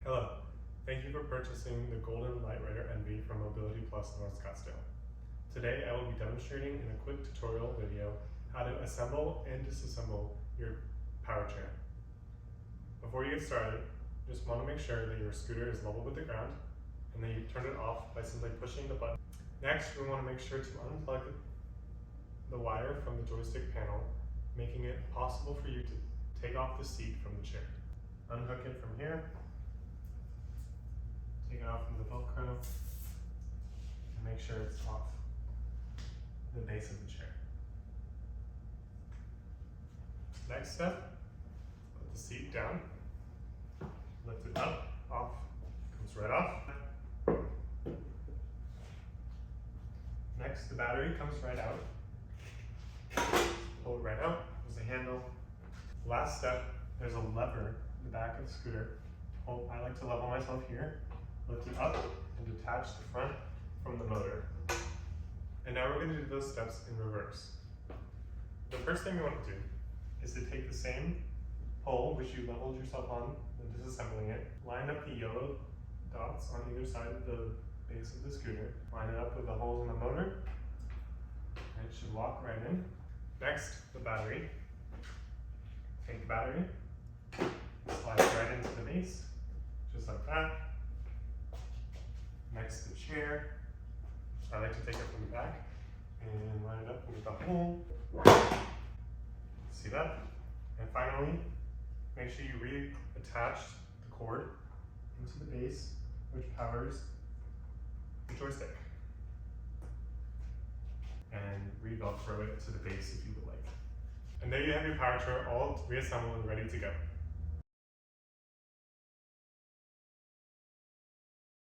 Hello, thank you for purchasing the golden LiteRider Envy from Mobility Plus North Scottsdale. Today I will be demonstrating in a quick tutorial video how to assemble and disassemble your power chair. Before you get started, just want to make sure that your scooter is level with the ground and that you turn it off by simply pushing the button. Next, we want to make sure to unplug the wire from the joystick panel, making it possible for you to take off the seat from the chair. Unhook it from here. Take it off from the Velcro and make sure it's off the base of the chair. Next step, put the seat down, lift it up, off, comes right off. Next, the battery comes right out. Pull it right out, there's a handle. Last step, there's a lever in the back of the scooter. I like to level myself here. Lift it up and detach the front from the motor. And now we're going to do those steps in reverse. The first thing we want to do is to take the same pole which you leveled yourself on when disassembling it, line up the yellow dots on either side of the base of the scooter, line it up with the holes in the motor, and it should lock right in. Next, the battery. Take the battery, slide it right into the base, just like that. Next, the chair. I like to take it from the back and line it up with the hole. See that? And finally, make sure you reattach the cord into the base, which powers the joystick. And re-velcro it to the base if you would like. And there you have your power chair all reassembled and ready to go.